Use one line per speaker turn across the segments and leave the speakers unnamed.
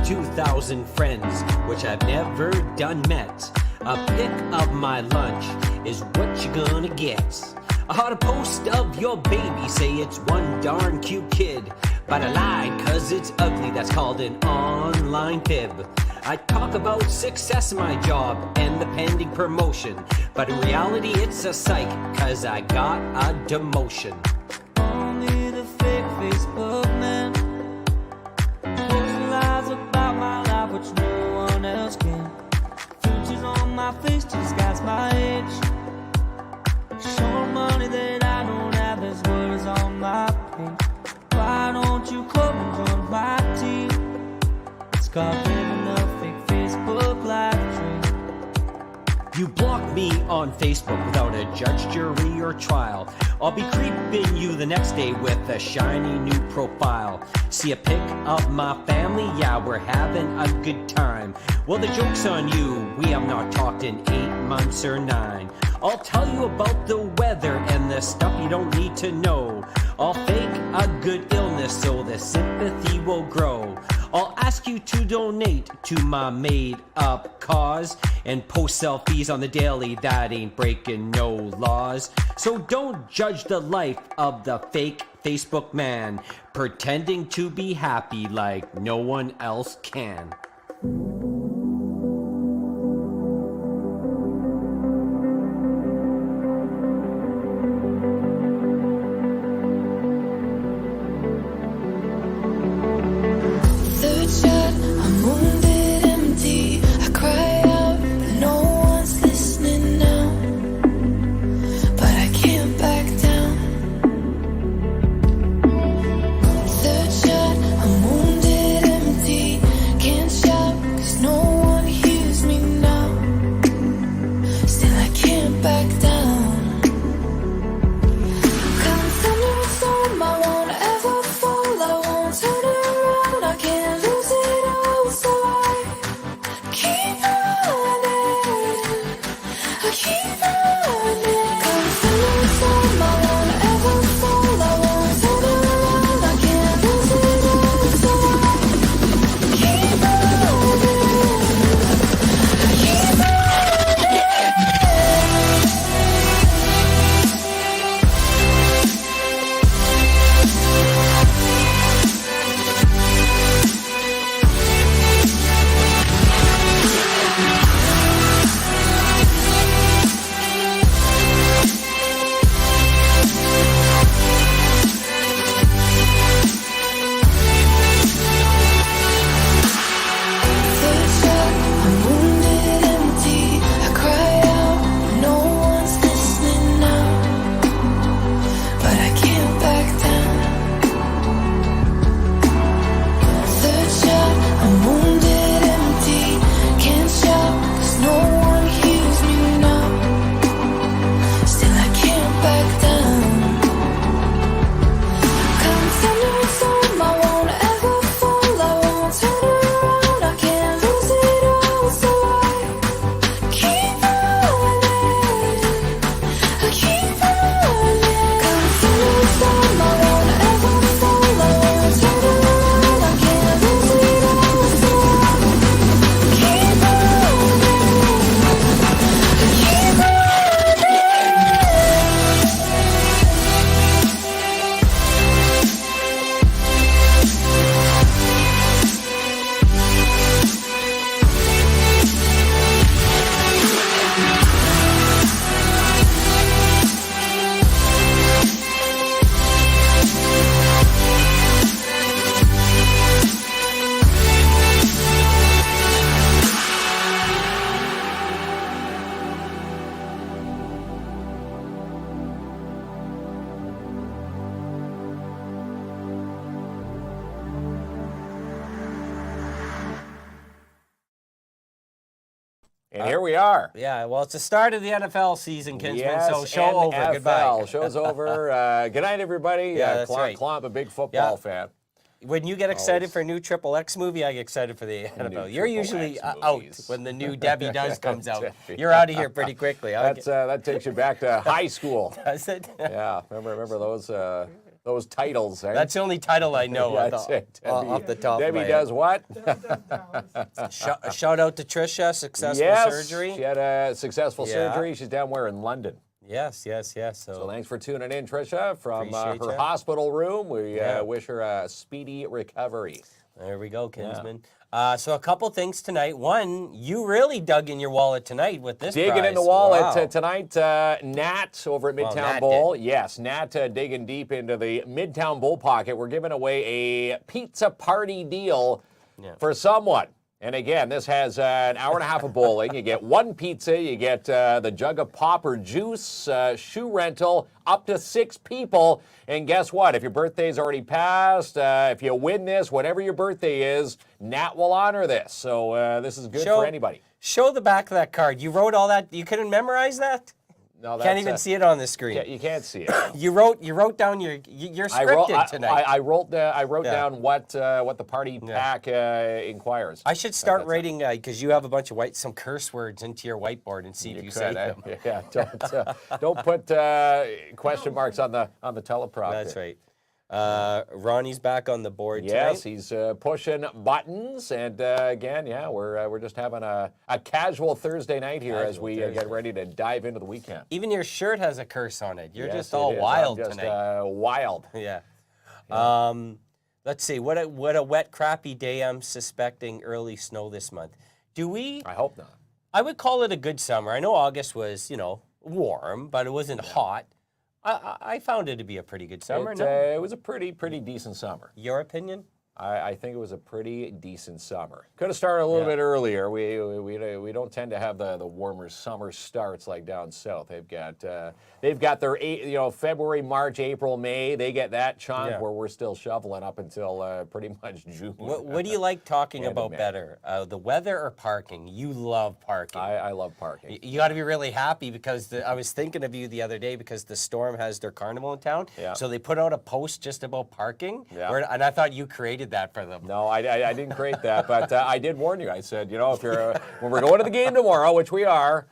2,000 friends, which I've never done met. A pic of my lunch is what you're gonna get. I had a post of your baby, say it's one darn cute kid. But I lied, cause it's ugly, that's called an online fib. I talk about success in my job and the pending promotion. But in reality it's a psych, cause I got a demotion.
Only the fake Facebook man posting lies about my life which no one else can. Features on my face disguise my age. Showing money that I don't have, there's words on my page. Why don't you come and join my team? It's called living a fake Facebook live dream.
You block me on Facebook without a judge, jury, or trial. I'll be creeping you the next day with a shiny new profile. See a pic of my family? Yeah, we're having a good time. Well, the joke's on you. We have not talked in 8 months or 9. I'll tell you about the weather and the stuff you don't need to know. I'll fake a good illness so the sympathy will grow. I'll ask you to donate to my made-up cause and post selfies on the daily that ain't breaking no laws. So don't judge the life of the fake Facebook man, pretending to be happy like no one else can.
And here we are.
Yeah, well, it's the start of the NFL season, Kinsman, so show over.
NFL.
Goodbye.
Show's over. Good night, everybody.
Yeah, that's right.
Klomp, a big football fan.
When you get excited for a new Triple X movie, I get excited for the NFL. You're usually out when the new Debbie Does comes out. You're out of here pretty quickly.
That takes you back to high school.
Does it?
Yeah, remember those those titles. Eh?
That's the only title I know
That's it.
off the top
Debbie
of my
does what?
Shout out to Tricia, successful
Yes,
surgery.
she had a successful
Yeah.
surgery. She's down where in London.
Yes.
So thanks for tuning in, Tricia, from
Appreciate
her
ya.
hospital room. We
Yeah.
wish her a speedy recovery.
There we go, Kinsman. So a couple things tonight. One, you really dug in your wallet tonight with this
Digging
prize.
in the wallet
Wow.
tonight, Nat over at Midtown
Nat
Bowl. Yes, Nat digging deep into the Midtown Bowl pocket. We're giving away a pizza party deal for someone. And again, this has an hour and a half of bowling. You get one pizza, you get the jug of pop or juice, shoe rental, up to 6 people. And guess what? If your birthday's already passed, if you win this, whatever your birthday is, Nat will honor this. So this is good for anybody.
Show the back of that card. You wrote all that. You couldn't memorize that?
No,
Can't even see it on the screen.
You can't see it.
You wrote down you're scripted tonight.
I wrote down what the party pack inquires.
I should start writing because you have a bunch of some curse words into your white,board and see if you say them.
Yeah, don't put question marks on the teleprompter.
That's right. Ronnie's back on the board
Yes,
tonight.
he's pushing buttons, and again, we're just having a casual Thursday night here as we get ready to dive into the weekend.
Even your shirt has a curse on it. You're
Yes,
just all
it is.
wild
I'm just,
tonight.
Wild.
Yeah. Let's see. What a wet, crappy day. I'm suspecting early snow this month.
I hope not.
I would call it a good summer. I know August was, warm, but it wasn't hot. I found it to be a pretty good summer.
It was a pretty decent summer.
Your opinion?
I think it was a pretty decent summer. Could have started a little bit earlier. We don't tend to have the warmer summer starts like down south. They've got their February, March, April, May. They get that chunk where we're still shoveling up until pretty much June.
What do you like talking
End of
about
May.
better, the weather or parking? You love parking.
I love parking.
You got to be really happy because I was thinking of you the other day because the Storm has their carnival in town.
Yeah.
So they put out a post just about parking.
Yeah.
And I thought you created that for them.
No, I didn't create that, but I did warn you. I said, if you're when we're going to the game tomorrow, which we are,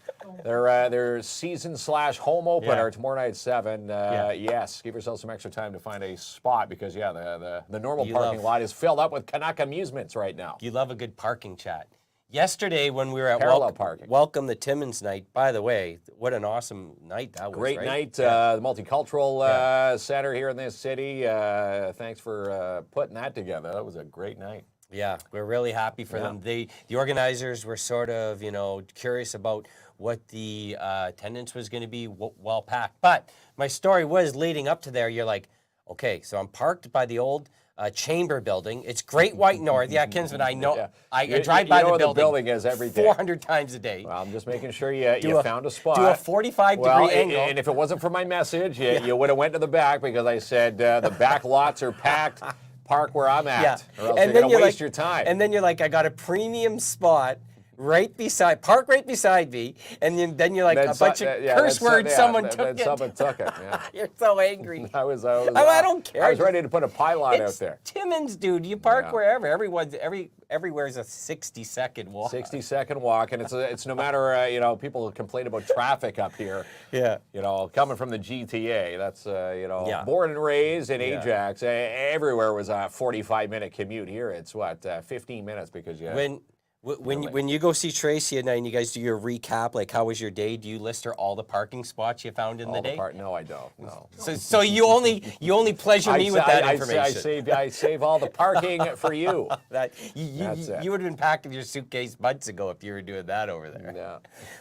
their season/home opener tomorrow night at 7. Yes, give yourself some extra time to find a spot because the normal parking lot is filled up with Canuck amusements right now.
You love a good parking chat. Yesterday when we were at
Parallel parking.
Welcome the Timmins night, by the way, what an awesome night that was.
Great
right?
night, the Multicultural Center here in this city. Thanks for putting that together. That was a great night.
Yeah, we're really happy for them. The organizers were sort of, curious about what the attendance was going to be, well packed. But my story was leading up to there, you're like, okay, so I'm parked by the old Chamber building. It's Great White North. Yeah, Kinsman, I know.
Yeah.
I drive by
know
the
what the building is every day.
400 times a day.
Well, I'm just making sure you found a spot.
Do a 45-degree angle.
And if it wasn't for my message, you would have went to the back because I said the back lots are packed. Park where I'm at, or else you're going to waste your time.
And then you're like, I got a premium spot park right beside me, and then you're like a bunch of curse words someone took it.
Someone took it, yeah.
You're so angry.
I
don't care.
I was ready to put a pylon out there.
Timmins, dude. You park wherever. Everywhere's a 60-second walk.
60-second walk, and it's no matter, people complain about traffic up here.
Yeah.
Coming from the GTA, that's, born and raised in Ajax. Everywhere was a 45-minute commute. Here it's 15 minutes because
When you go see Tracy at night and you guys do your recap, like how was your day? Do you list her all the parking spots you found in the day?
No, I don't. No.
So you only pleasure me with that information.
I save all the parking for you.
You would have been packing your suitcase months ago if you were doing that over there.
Yeah.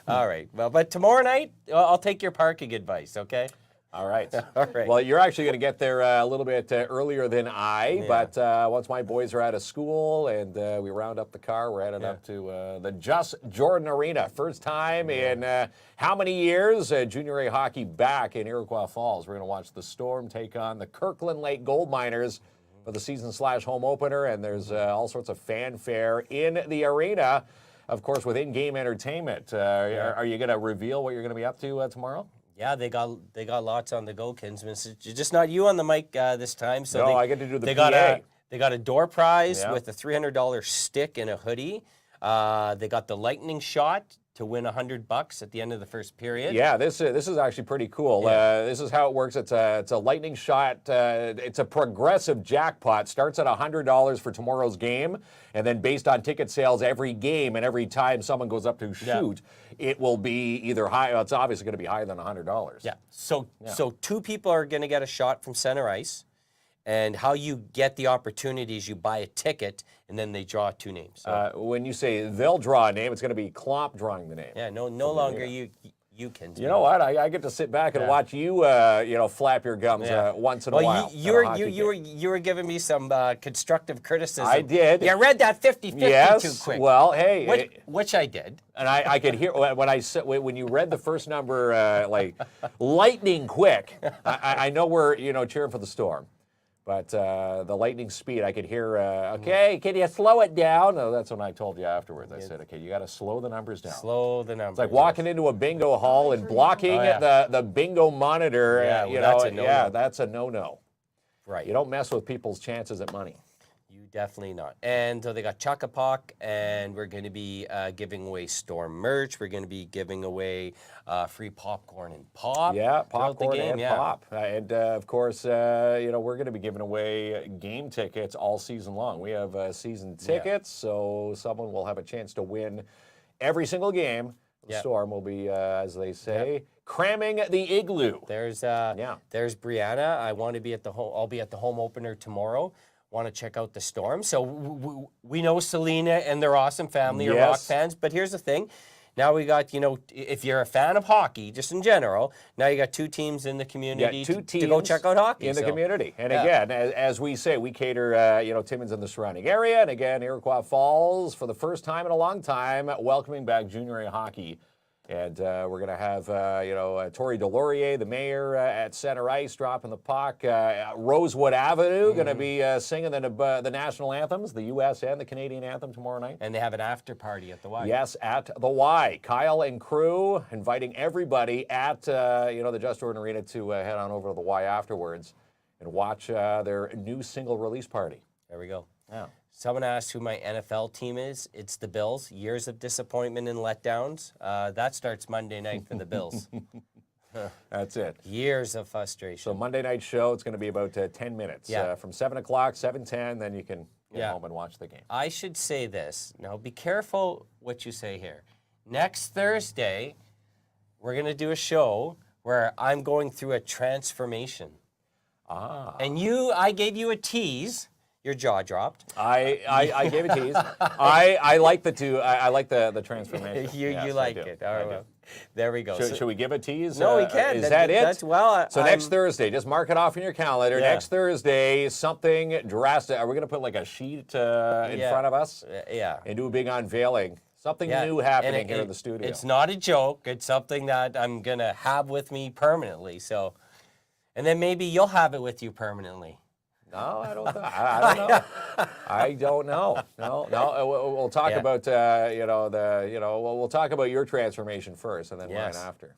All right. Well, but tomorrow night I'll take your parking advice. Okay.
All right.
All right.
Well, you're actually going to get there a little bit earlier than I, but once my boys are out of school and we round up the car, we're headed up to the Just Jordan Arena. First time in how many years? Junior A hockey back in Iroquois Falls. We're going to watch the Storm take on the Kirkland Lake Gold Miners for the season/home opener, and there's all sorts of fanfare in the arena, of course, with in-game entertainment. Are you going to reveal what you're going to be up to tomorrow?
Yeah, they got lots on the go, Kinsman. It's just not you on the mic this time. So
I get to do the
PA.
PA.
They got a door prize with a $300 stick and a hoodie. They got the lightning shot to win $100 at the end of the first period.
Yeah, this is actually pretty cool. This is how it works. It's a lightning shot. It's a progressive jackpot. Starts at $100 for tomorrow's game, and then based on ticket sales every game and every time someone goes up to shoot, it will be either high. Well, it's obviously going to be higher than $100.
Yeah. So two people are going to get a shot from center ice. And how you get the opportunities, you buy a ticket, and then they draw 2 names. So,
When you say they'll draw a name, it's going to be KLOMP drawing the name.
yeah, no longer you can.
You know what? I get to sit back and watch you, flap your gums once in a while.
You were giving me some constructive criticism.
I did.
You read that 50-50 too quick.
Well, hey.
Which I did.
And I could hear when you read the first number like lightning quick. I know we're cheering for the Storm. But the lightning speed, I could hear, okay, can you slow it down? No, that's when I told you afterwards. I said, okay, you got to slow the numbers down.
Slow the numbers.
It's like walking into a bingo hall and blocking the bingo monitor. That's a no-no.
Right.
You don't mess with people's chances at money.
You definitely not. And so they got Chuck-a-Puck, and we're going to be giving away Storm merch. We're going to be giving away free popcorn and pop.
Yeah, popcorn and
yeah.
pop. And, of course, we're going to be giving away game tickets all season long. We have season tickets, so someone will have a chance to win every single game. The Storm will be, as they say, cramming the igloo.
There's Brianna. I want to be at the home. I'll be at the home opener tomorrow. Want to check out the Storm. So we know Selena and their awesome family are Rock fans, but here's the thing. Now we got, if you're a fan of hockey, just in general, now you got 2 teams in the community to go check out hockey.
In the community. And again, as we say, we cater, Timmins and the surrounding area. And again, Iroquois Falls, for the first time in a long time, welcoming back junior A hockey. And we're going to have, Tori Delorier, the mayor, at center ice, dropping the puck. Rosewood Avenue going to be singing the national anthems, the U.S. and the Canadian anthem tomorrow night.
And they have an after party at the Y.
Yes, at the Y. Kyle and crew inviting everybody at, the Just Jordan Arena to head on over to the Y afterwards and watch their new single release party.
There we go.
Yeah.
Someone asked who my NFL team is. It's the Bills. Years of disappointment and letdowns. That starts Monday night for the Bills.
That's it.
Years of frustration.
So Monday night show, it's going to be about 10 minutes. From 7 o'clock, 7:10, then you can get home and watch the game.
I should say this. Now, be careful what you say here. Next Thursday, we're going to do a show where I'm going through a transformation. And I gave you a tease. Your jaw dropped.
I gave a tease. I like the two. I like the transformation.
You like it. All right. Well, there we go.
Should we give a tease?
No, we can.
Is that it?
So
next Thursday, just mark it off in your calendar. Yeah. Next Thursday, something drastic. Are we going to put like a sheet in front of us?
Yeah.
And do a big unveiling. Something new happening here in the studio.
It's not a joke. It's something that I'm going to have with me permanently. So, and then maybe you'll have it with you permanently.
No, I don't know. I don't know. No. We'll talk about we'll talk about your transformation first, and then mine after.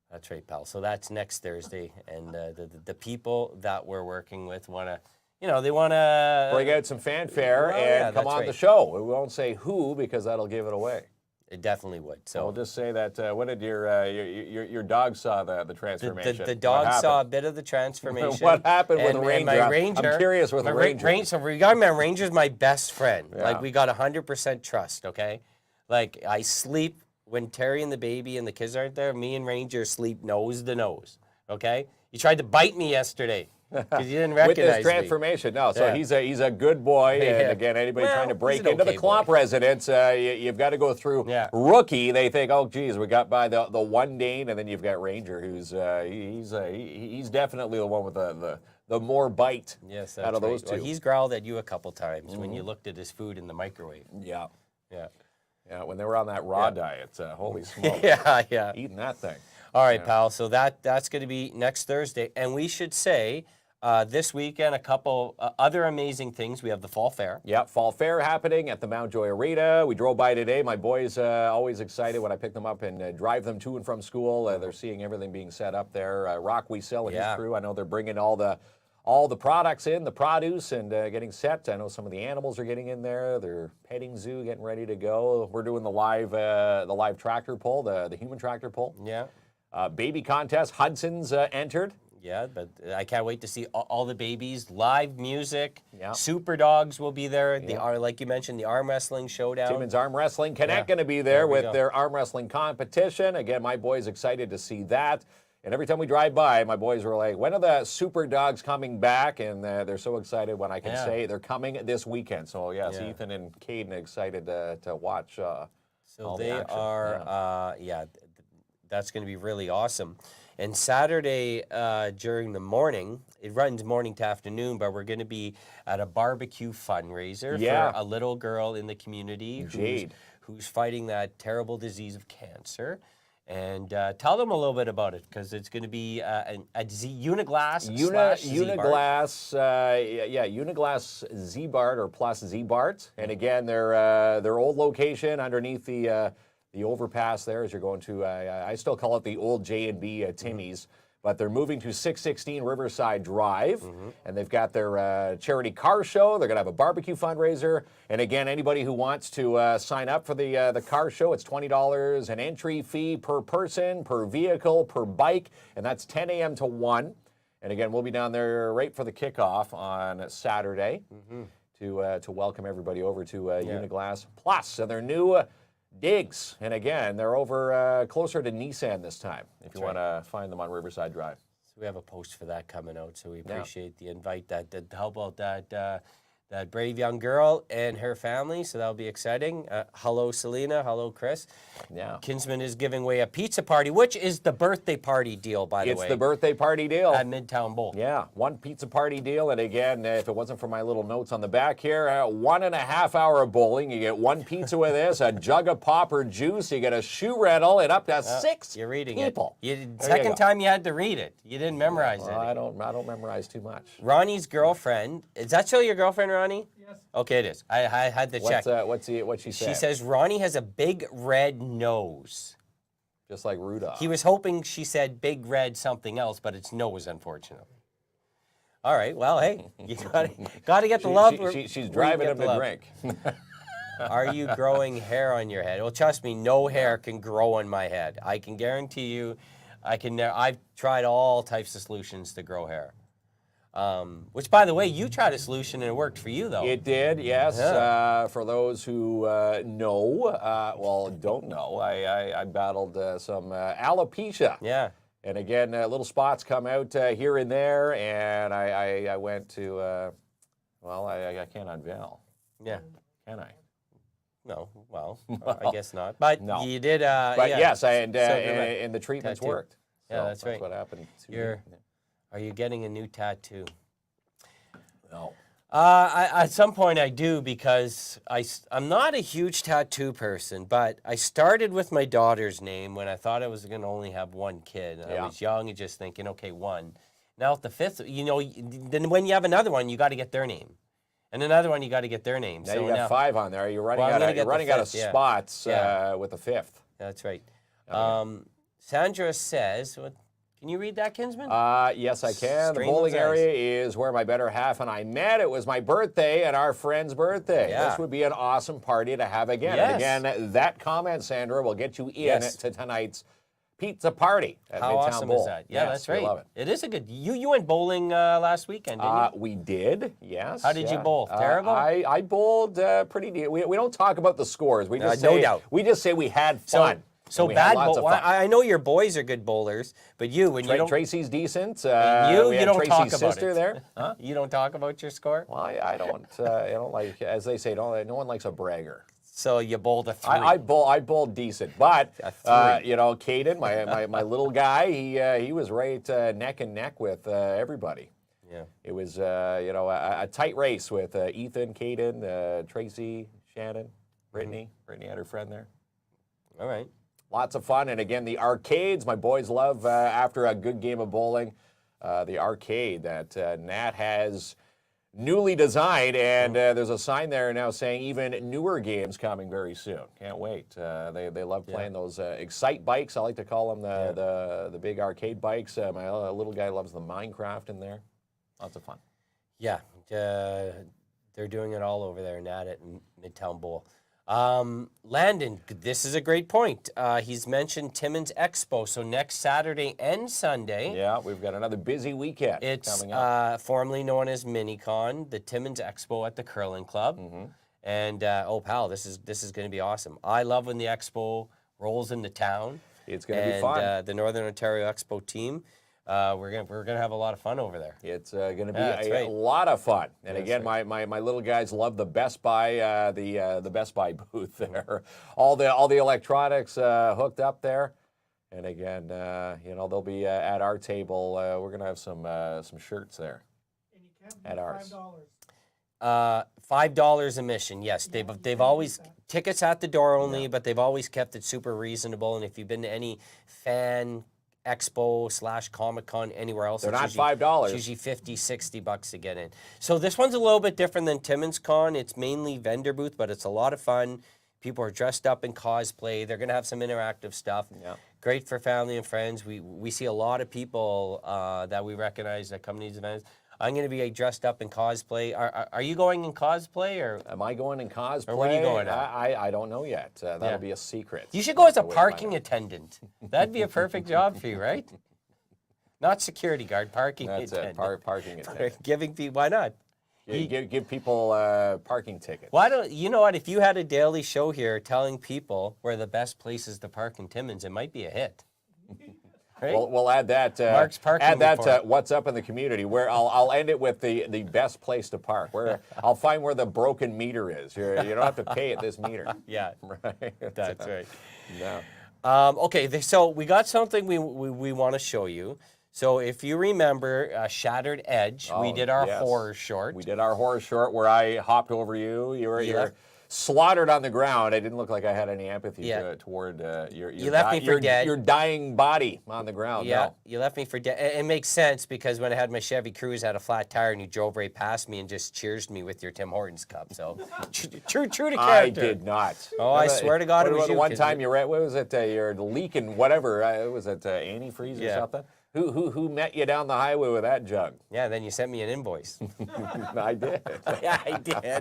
That's right, pal. So that's next Thursday, and the people that we're working with want to, they want to
bring out some fanfare and come on the show. We won't say who because that'll give it away.
It definitely would. So
we'll just say that. What did your dog saw the transformation?
The dog saw a bit of the transformation.
What happened with Ranger?
My Ranger?
I'm curious with Ranger.
So regarding my Ranger's my best friend. Yeah. Like we got 100% trust. Okay, like I sleep when Terry and the baby and the kids aren't there. Me and Ranger sleep nose to nose. Okay, you tried to bite me yesterday. Because you didn't recognize
with his transformation, no. So he's a good boy, and again, anybody trying to break into the KLOMP residence, you've got to go through rookie. They think, oh, geez, we got by the one Dane, and then you've got Ranger, who's he's definitely the one with the more bite out of those two.
Well, he's growled at you a couple times when you looked at his food in the microwave.
Yeah. When they were on that raw diet, holy smokes. Eating that thing.
All right, pal. So that's going to be next Thursday, and we should say. This weekend, a couple other amazing things. We have the Fall Fair.
Yeah, Fall Fair happening at the Mount Joy Arena. We drove by today. My boys always excited when I pick them up and drive them to and from school. They're seeing everything being set up there. Rock Weasel and his crew. I know they're bringing all all the products in, the produce, and getting set. I know some of the animals are getting in there. They're petting zoo, getting ready to go. We're doing the live tractor pull, the human tractor pull.
Yeah.
Baby contest. Hudson's entered.
Yeah, but I can't wait to see all the babies, live music.
Yeah.
Super Dogs will be there. Like you mentioned, the arm wrestling showdown.
Timmins Arm Wrestling Connect going to be there with their arm wrestling competition. Again, my boys excited to see that. And every time we drive by, my boys were like, when are the Super Dogs coming back? And they're so excited when I can say they're coming this weekend. So, yes, Ethan and Caden excited to watch
So they are, that's going to be really awesome. And Saturday during the morning, it runs morning to afternoon, but we're going to be at a barbecue fundraiser for a little girl in the community who's fighting that terrible disease of cancer. And tell them a little bit about it, because it's going to be Uniglass.
Uniglass, Uniglass Z-Bart or plus Z-Bart. And again, their old location underneath the overpass there as you're going to, I still call it the old J&B Timmy's. But they're moving to 616 Riverside Drive, and they've got their charity car show. They're going to have a barbecue fundraiser. And again, anybody who wants to sign up for the car show, it's $20 an entry fee per person, per vehicle, per bike, and that's 10 a.m. to 1. And again, we'll be down there right for the kickoff on Saturday to welcome everybody over to Uniglass Plus. And their new digs, and again, they're over closer to Nissan this time, if you want to find them on Riverside Drive.
So we have a post for that coming out, so we appreciate the invite. That help out that brave young girl and her family, so that'll be exciting. Hello, Selena. Hello, Chris.
Yeah.
Kinsman is giving away a pizza party, which is the birthday party deal, by the way.
It's the birthday party deal.
At Midtown Bowl.
Yeah, one pizza party deal. And again, if it wasn't for my little notes on the back here, 1.5 hour of bowling. You get one pizza with this, a jug of pop or juice. You get a shoe rental, and up to 6
You're reading
people.
Second time you had to read it. You didn't memorize it.
I don't memorize too much.
Ronnie's girlfriend. Is that still your girlfriend, Ronnie? Yes. Okay, it is. I had to check.
What's she say?
She says Ronnie has a big red nose.
Just like Rudolph.
He was hoping she said big red something else, but it's nose, unfortunately. All right. Well, hey, you got to get the love.
She's driving him to drink.
Are you growing hair on your head? Well, trust me, no hair can grow on my head. I can guarantee you. I've tried all types of solutions to grow hair. Which, by the way, you tried a solution and it worked for you, though.
It did, yes. Yeah. For those who don't know, I battled some alopecia.
Yeah.
And again, little spots come out here and there, and I went to, I can't unveil.
Yeah.
Can I?
No, well, I guess not. But no. You did.
But yes, and the treatments worked.
So yeah, that's right.
That's what happened.
Are you getting a new tattoo?
No.
At some point I do, because I'm not a huge tattoo person, but I started with my daughter's name when I thought I was going to only have one kid. And I was young and just thinking, okay, one. Now at the fifth, then when you have another one, you got to get their name. And another one, you got to get their name.
Now you got 5 on there. You're running out of spots with the 5th.
That's right. Sandra says, can you read that, Kinsman?
Yes, I can. The bowling area is where my better half and I met. It was my birthday and our friend's birthday. Yeah. This would be an awesome party to have again.
Yes.
And again, that comment, Sandra, will get you in to tonight's pizza party at
How
Midtown
awesome
Bowl.
is that? Yeah, that's right.
We love it.
It is a good. You went bowling last weekend, didn't you?
We did. Yes.
How did you bowl? Terrible.
I bowled pretty deep. We don't talk about the scores. We just
no doubt.
We just say we had fun.
So bad bowl. I know your boys are good bowlers, but when you don't.
Tracy's decent.
You don't
Tracy's
talk about
sister
it.
There. Huh?
You don't talk about your score.
Well, I don't. I don't like, as they say, no one likes a bragger.
So you bowled a 3.
I bowled decent, but Caden, my little guy, he was right neck and neck with everybody.
Yeah.
It was a tight race with Ethan, Caden, Tracy, Shannon, Brittany. Brittany had her friend there.
All right.
Lots of fun, and again, the arcades. My boys love after a good game of bowling, the arcade that Nat has newly designed, and there's a sign there now saying even newer games coming very soon. Can't wait. They love playing those Excite bikes. I like to call them the big arcade bikes. My little guy loves the Minecraft in there. Lots of fun.
Yeah, they're doing it all over there, Nat at Midtown Bowl. Landon, this is a great point. He's mentioned Timmins Expo, so next Saturday and Sunday.
Yeah, we've got another busy weekend
It's
coming up.
formerly known as MiniCon, the Timmins Expo at the Curling Club. And oh, pal, this is going to be awesome. I love when the Expo rolls into town.
It's going to be fun.
The Northern Ontario Expo team, we're gonna have a lot of fun over there.
It's going to be a lot of fun. And again, my little guys love the Best Buy, the Best Buy booth there. All the electronics hooked up there. And again, you know, they'll be at our table. We're going to have some shirts there.
And you can
At ours.
$5 admission. Yes, they've always tickets at the door only, but they've always kept it super reasonable. And if you've been to any fan expo / Comic-Con anywhere else,
They're not
usually,
$5.
It's usually $50-$60 to get in. So this one's a little bit different than Timmins Con. It's mainly vendor booth, but it's a lot of fun. People are dressed up in cosplay. They're gonna have some interactive stuff.
Yeah.
Great for family and friends. We see a lot of people that we recognize that come to these events. I'm going to be dressed up in cosplay. Are you going in cosplay or?
Am I going in cosplay?
Or where are you going at?
I don't know yet. That'll be a secret.
You should go as a
Have to wait and find
parking
out.
attendant. That'd be a perfect job for you, right? Not security guard, parking
That's
attendant.
it. Parking attendant.
Giving people, why not?
Give people parking tickets.
Why don't you know what? If you had a daily show here telling people where the best places to park in Timmins, it might be a hit. Right?
We'll add that.
Mark's parking
add that
report.
what's up in the community. Where I'll end it with the best place to park. Where I'll find where the broken meter is. You don't have to pay at this meter.
Yeah,
Right.
that's right.
No.
Okay, so we got something we want to show you. So if you remember Shattered Edge, we did our
yes.
horror short.
We did our horror short where I hopped over you. You were
Yeah.
slaughtered on the ground. I didn't look like I had any empathy
Yeah.
toward your
You left me for dead.
your dying body on the ground.
Yeah,
No.
you left me for dead. It makes sense because when I had my Chevy Cruze, I had a flat tire, and you drove right past me and just cheersed me with your Tim Hortons cup. So true to character.
I did not.
Oh, I swear to God,
what
it was
about the
you,
one
'cause
time you read, what was it? You're leaking whatever. Was it antifreeze or
Yeah.
something? Who met you down the highway with that jug?
Yeah, then you sent me an invoice.
I did.
Yeah, I did.
Yeah,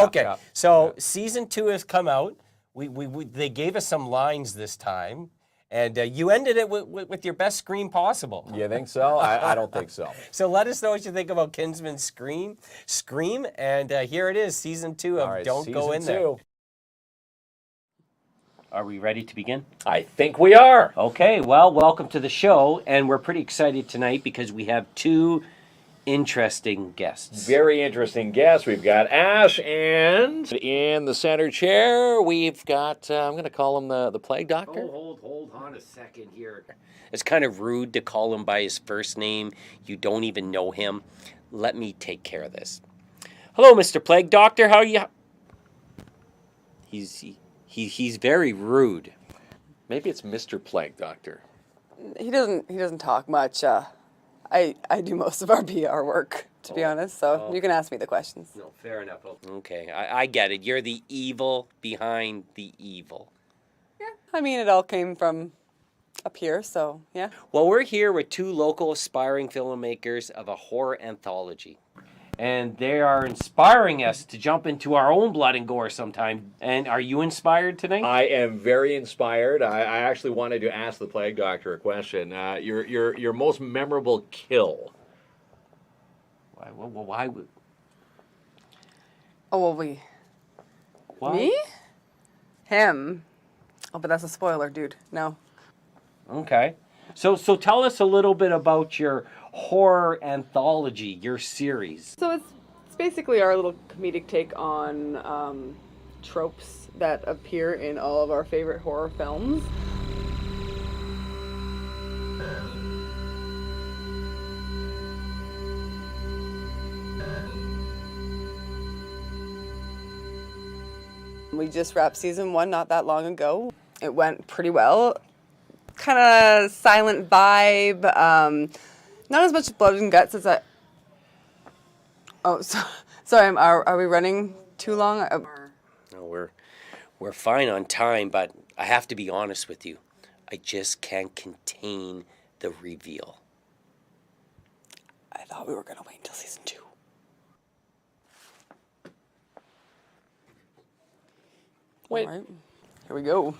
Okay,
yeah,
so season 2 has come out. They gave us some lines this time, and you ended it with your best scream possible.
You think so? I don't think so.
So let us know what you think about Kinsman's Scream, and here it is, season 2 of
All right,
Don't Go In
season
There.
2.
Are we ready to begin?
I think we are.
Okay, well, welcome to the show, and we're pretty excited tonight because we have 2 interesting guests.
Very interesting guest. We've got Ash, and in the center chair, we've got, I'm going to call him the Plague Doctor.
Hold on a second here. It's kind of rude to call him by his first name. You don't even know him. Let me take care of this. Hello, Mr. Plague Doctor. How are you? He's very rude.
Maybe it's Mr. Plague Doctor.
He doesn't talk much. I do most of our PR work, to be honest. So you can ask me the questions.
No, fair enough. Okay, I get it. You're the evil behind the evil.
Yeah. I mean, it all came from up here, so yeah.
Well, we're here with 2 local aspiring filmmakers of a horror anthology. And they are inspiring us to jump into our own blood and gore sometime. And are you inspired tonight?
I am very inspired. I actually wanted to ask the Plague Doctor a question. Your most memorable kill.
Why would...
Oh, well,
Why?
me? Him. Oh, but that's a spoiler, dude. No.
Okay. So tell us a little bit about your horror anthology, your series.
So it's basically our little comedic take on tropes that appear in all of our favorite horror films. We just wrapped season 1 not that long ago. It went pretty well. Kind of silent vibe. Not as much blood and guts as I. Oh, sorry. Are we running too long?
No, we're fine on time, but I have to be honest with you. I just can't contain the reveal.
I thought we were going to wait until season 2.
Wait.
All right, here we go.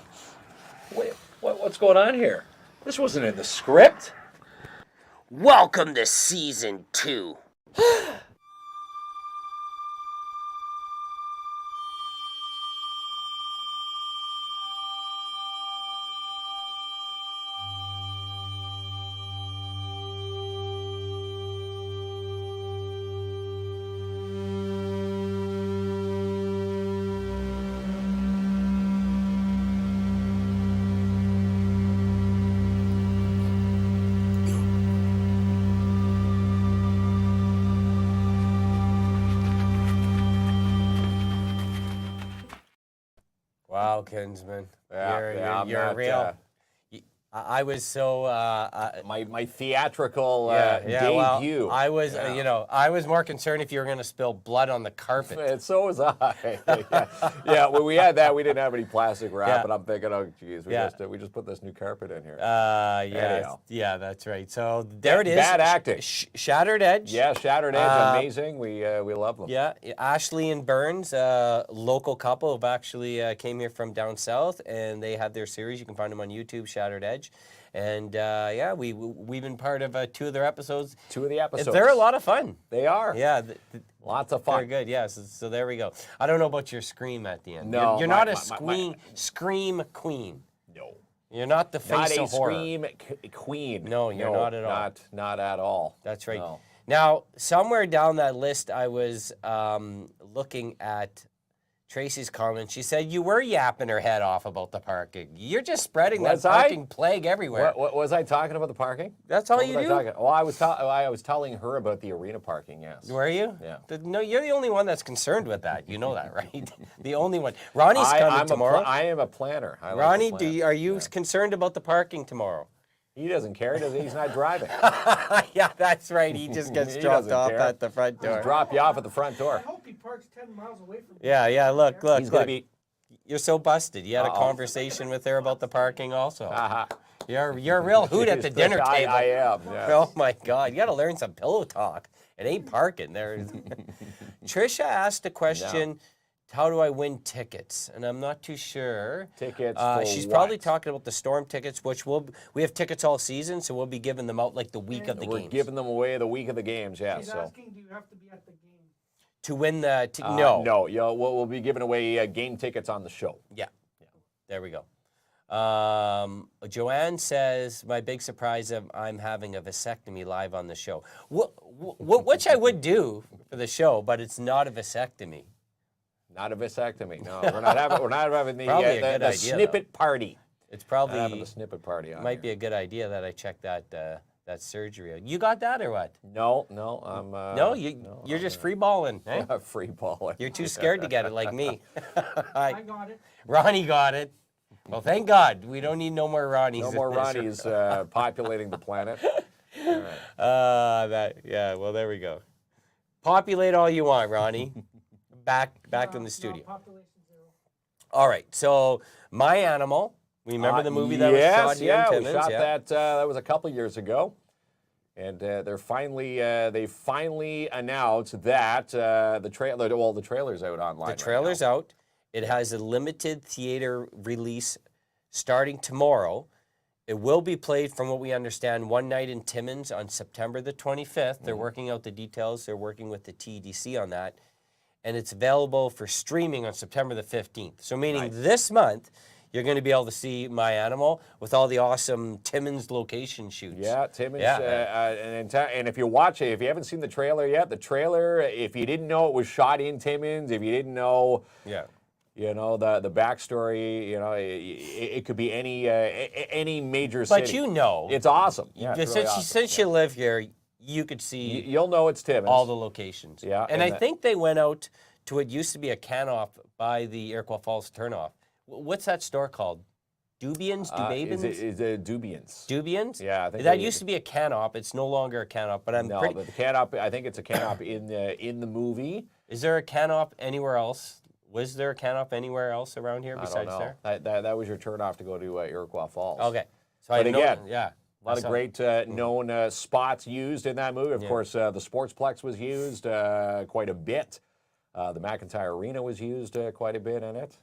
Wait, what's going on here? This wasn't in the script.
Welcome to season 2. Wow, Kinsman.
Yeah, I'm
you're
not,
real. I was so
my theatrical
well,
debut.
I was I was more concerned if you were going to spill blood on the carpet.
And so was I. yeah, when we had that, we didn't have any plastic wrap,
Yeah.
and I'm thinking, oh, geez, we just put this new carpet in here. Anyhow.
Yeah, that's right. So there it is.
Bad acting.
Shattered Edge.
Yeah, Shattered Edge, amazing. We love them.
Yeah, Ashley and Burns, local couple, have actually came here from down south, and they have their series. You can find them on YouTube, Shattered Edge. And we've been part of 2 of their episodes.
2 of the episodes.
They're a lot of fun.
They are.
Yeah.
Lots of fun.
Very good, yes. So there we go. I don't know about your scream at the end.
No,
You're not a scream queen.
No.
You're not the face
Not a
of horror.
scream queen.
No, you're not at all.
Not at all.
That's right.
No.
Now, somewhere down that list, I was looking at Tracy's comment. She said you were yapping her head off about the parking. You're just spreading
Was
that
I?
parking plague everywhere.
What was I talking about the parking?
That's all
What
you
was
do?
I talking? Oh, I was telling her about the arena parking. Yes.
Were you?
Yeah.
No, you're the only one that's concerned with that. You know that, right? The only one. Ronnie's coming tomorrow.
I am a planner. I like to
Ronnie,
plan.
are you concerned about the parking tomorrow?
He doesn't care. He's not driving.
Yeah, that's right. He just gets
He
dropped
doesn't
off
care.
at the front door.
Just drop you off at the front
I
door.
hope he parks 10 miles away from me.
Yeah. Look.
He's gonna be.
You're so busted. You had a conversation with her about the parking also.
Uh-huh.
You're a real hoot at the dinner table.
I am. Yes.
Oh my God! You got to learn some pillow talk. It ain't parking there. Trisha asked a question. How do I win tickets? And I'm not too sure.
Tickets for
She's
what?
probably talking about the Storm tickets, which we have tickets all season, so we'll be giving them out like the week of the
We're
games.
giving them away the week of the games. Yeah.
He's
So.
asking, do you have to be at the game?
To win the no.
No. We'll be giving away game tickets on the show.
Yeah. There we go. Joanne says, my big surprise of I'm having a vasectomy live on the show. Which I would do for the show, but it's not a vasectomy.
Not a vasectomy. No, we're not having. We're not having
Probably a good
the
idea,
snippet party.
It's
Not
probably
having the snippet party on.
might be a good idea that I check that that surgery out. You got that or what?
No, I'm.
No, you're just free balling. Eh?
a free baller.
You're too scared to get it like me.
I got it.
Ronnie got it. Well, thank God. We don't need no more Ronnies.
No more Ronnies populating the planet.
Well, there we go. Populate all you want, Ronnie. Back in the studio.
Population 0.
All right. So, My Animal. We remember the movie that was shot here in Timmins?
We shot that. That was a couple years ago, and they finally announced that the trailer's out online.
The trailer's out. It has a limited theater release starting tomorrow. It will be played, from what we understand, one night in Timmins on September the 25th. They're working out the details. They're working with the TDC on that. And it's available for streaming on September the 15th. So meaning this month, you're going to be able to see My Animal with all the awesome Timmins location shoots.
Yeah, Timmins.
Yeah.
And if you watch it, if you haven't seen the trailer yet, if you didn't know it was shot in Timmins, if you didn't know, you know, the backstory, you know, it could be any major city.
But you know.
It's awesome. Yeah, it's really awesome.
Since you live here, you could see
you'll know it's Timmins.
all the locations.
Yeah,
And
and
I think they went out to what used to be a can-off by the Iroquois Falls turnoff. What's that store called? Dubians? Dubabins?
Is it Dubians?
Dubians?
Yeah, I think
that used to be a can-op. It's no longer a can-op, but
No, but the can-op, I think it's a can-op in the movie.
Is there a can-op anywhere else? Was there a can-op anywhere else around here besides
I don't know.
there?
That was your turn-off to go to Iroquois Falls.
Okay. So
But
I know,
again,
yeah.
A lot of great known spots used in that movie. Of course, the Sportsplex was used quite a bit. The McIntyre Arena was used quite a bit in it.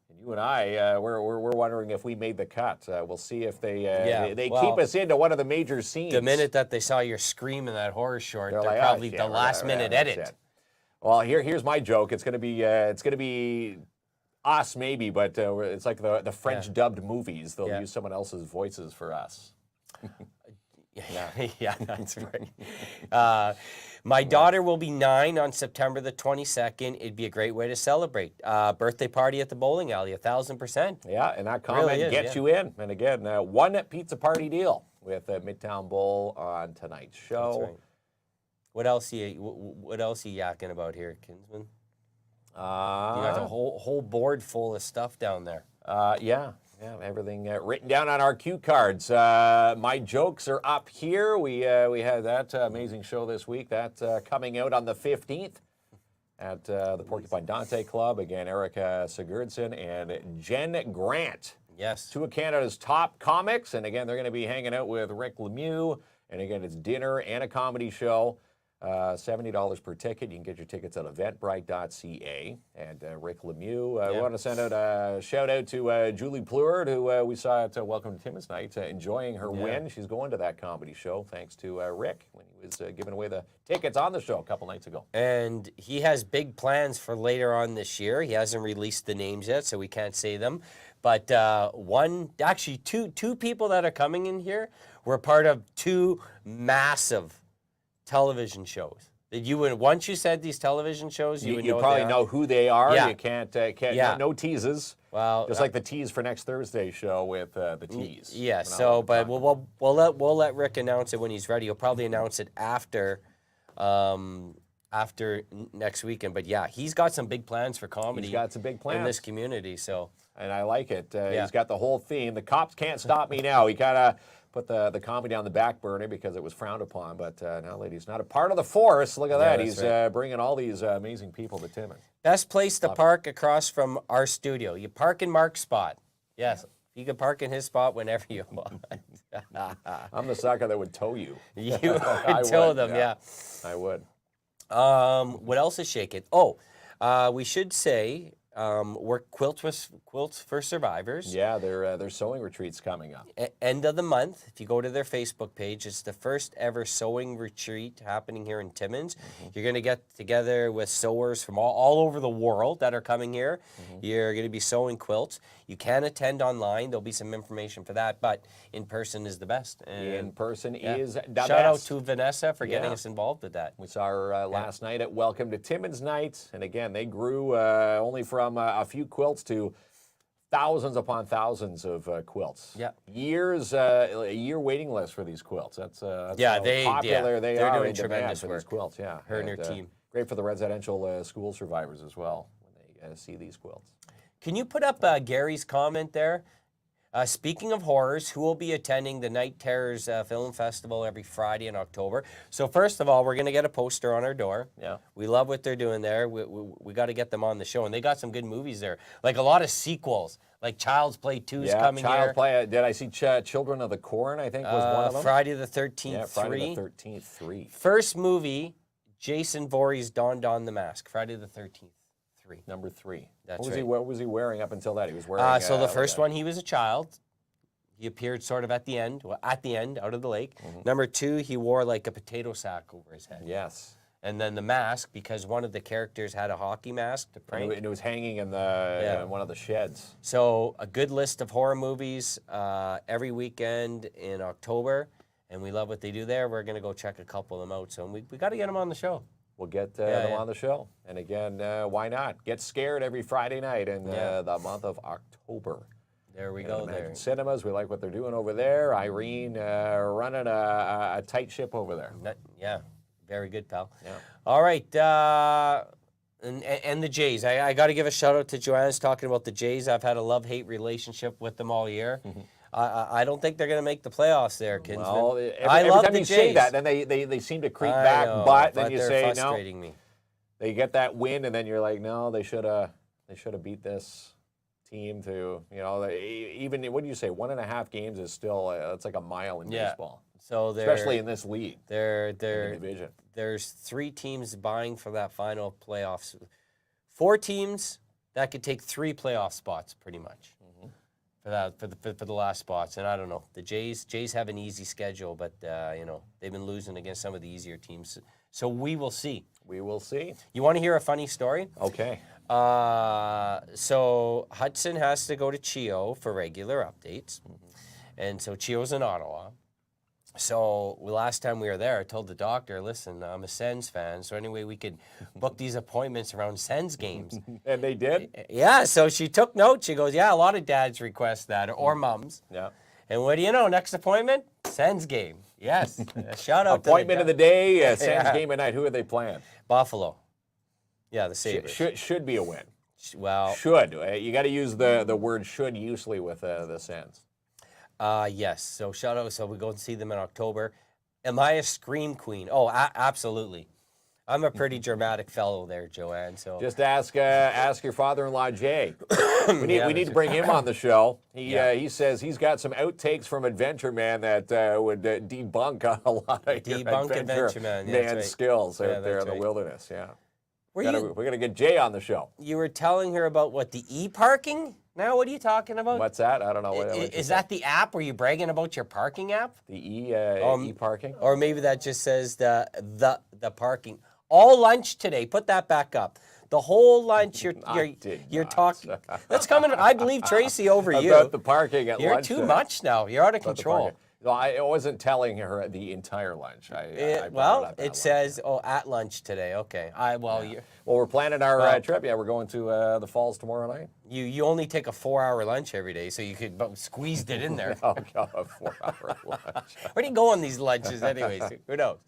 And you and I, we're wondering if we made the cut. We'll see if they keep us into one of the major scenes.
The minute that they saw your scream in that horror short, they're
like,
probably
shit,
the last minute edit.
It. Well, here's my joke. It's gonna be us maybe, but it's like the French dubbed movies. They'll use someone else's voices for us.
Yeah, that's right. My daughter will be 9 on September the 22nd. It'd be a great way to celebrate. Birthday party at the bowling alley, 1,000%.
Yeah, and that comment
Really is,
gets you in. And again, one pizza party deal with Midtown Bowl on tonight's show.
That's right. What else you yakking about here, Kinsman? You got a whole board full of stuff down there.
Yeah, everything written down on our cue cards. My jokes are up here. We had that amazing show this week. That's coming out on the 15th at the Porcupine Dante Club. Again, Erica Sigurdsson and Jen Grant.
Yes.
2 of Canada's top comics. And again, they're going to be hanging out with Rick Lemieux. And again, it's dinner and a comedy show. $70 per ticket. You can get your tickets at eventbrite.ca. And Rick Lemieux, we want to send out a shout out to Julie Pleward, who we saw at Welcome to Timmins Night, enjoying her win. She's going to that comedy show thanks to Rick when he was giving away the tickets on the show a couple nights ago.
And he has big plans for later on this year. He hasn't released the names yet, so we can't say them. But two people that are coming in here were part of 2 massive television shows. That you would, once you said these television shows, you
probably know who they are.
Yeah.
You can't no teases.
Well,
just like the tease for next Thursday's show with the tease.
Yeah. So, but we'll let Rick announce it when he's ready. He'll probably announce it after next weekend. But yeah, he's got some big plans for comedy.
He's got some big plans
in this community. So,
and I like it. He's got the whole theme. The cops can't stop me now. He kind of put the comedy on the back burner because it was frowned upon. But now that he's not a part of the force, look at that. He's bringing all these amazing people to Timmins.
Best place to park across from our studio. You park in Mark's spot. Yes, you can park in his spot whenever you want.
I'm the sucker that would tow you.
You would tow them, yeah.
I would.
What else is shaking? Oh, we should say we're Quilts for Survivors.
Yeah, their sewing retreat's coming up.
End of the month. If you go to their Facebook page, it's the first ever sewing retreat happening here in Timmins. You're going to get together with sewers from all over the world that are coming here. You're going to be sewing quilts. You can attend online. There'll be some information for that, but in person is the best. And
in person is the best.
Shout out to Vanessa for getting us involved with that.
We saw her last night at Welcome to Timmins Night. And again, they grew only from a few quilts to thousands upon thousands of quilts.
Yeah.
A year waiting list for these quilts. That's how popular they
they're
are
doing
in
tremendous
demand for
work.
these quilts. Yeah,
Her and her team.
Great for the residential school survivors as well when they see these quilts.
Can you put up Gary's comment there? Speaking of horrors, who will be attending the Night Terrors Film Festival every Friday in October? So first of all, we're going to get a poster on our door.
Yeah.
We love what they're doing there. We got to get them on the show. And they got some good movies there. Like a lot of sequels. Like Child's Play 2 is coming here.
Child's Play. Did I see Children of the Corn, I think, was one of them?
Friday the 13th,
yeah, Friday the 13th, 3.
First movie, Jason Voorhees donned on the mask. Friday the 13th. 3.
Number 3.
That's
right.
right.
What was he wearing up until that? He was wearing.
So the first one, he was a child. He appeared sort of at the end, out of the lake. Number 2, he wore like a potato sack over his head.
Yes.
And then the mask, because one of the characters had a hockey mask to prank.
And it was hanging in in one of the sheds.
So a good list of horror movies every weekend in October, and we love what they do there. We're gonna go check a couple of them out. So we got to get them on the show.
We'll get them on the show. And again, why not? Get scared every Friday night in the month of October.
There we go. There.
Cinemas, we like what they're doing over there. Irene running a tight ship over there.
Yeah, very good, pal.
Yeah.
All right, and the Jays. I got to give a shout out to Joanne's talking about the Jays. I've had a love-hate relationship with them all year. I don't think they're going to make the playoffs there, Kinsman.
Well,
I
every
love
time
the
you
Jays.
say that, then they seem to creep back.
Know,
but then you
they're
say
frustrating
no.
me.
They get that win, and then you're like, no, they should have beat this team to, even, what do you say, 1.5 games is still, it's like a mile in baseball.
So
especially in this league.
They're
division.
There's 3 teams vying for that final playoffs. 4 teams that could take 3 playoff spots, pretty much, for the last spots. And I don't know, the Jays have an easy schedule, but they've been losing against some of the easier teams. So we will see.
We will see.
You want to hear a funny story?
Okay.
So Hudson has to go to Chio for regular updates, and so Chio's in Ottawa. So last time we were there, I told the doctor, listen, I'm a Sens fan, so anyway, we could book these appointments around Sens games.
And they did?
Yeah, so she took notes. She goes, yeah, a lot of dads request that, or mums.
Yeah.
And what do you know, next appointment? Sens game. Yes. Shout out
Appointment
to
of the day, Sens game at night. Who are they playing?
Buffalo. Yeah, the Sabres.
Should be a win.
Well,
should. You got to use the word should usually with the Sens.
Yes. So shout out. So we go and see them in October. Am I a scream queen? Oh, absolutely. I'm a pretty dramatic fellow there, Joanne. So
just ask your father-in-law Jay. We need to bring him on the show. He says he's got some outtakes from Adventure Man that would debunk a lot of
Adventure Man
skills out there in the wilderness. Yeah. We're gonna get Jay on the show.
You were telling her about what, the e-parking? Now, what are you talking about?
What's that? I don't know.
Is that the app? Were you bragging about your parking app?
The e-parking?
Or maybe that just says the parking. All lunch today. Put that back up. The whole lunch you're talking. That's coming. I believe Tracy over you.
About the parking at lunch.
You're too much now. You're out of control.
No, I wasn't telling her the entire lunch.
It says, at lunch today. Okay.
Well, we're planning our trip. Yeah, we're going to the Falls tomorrow night.
You only take a 4-hour lunch every day, so you could squeezed it in there.
Oh, God, a 4-hour lunch.
Where do you go on these lunches anyways? Who knows?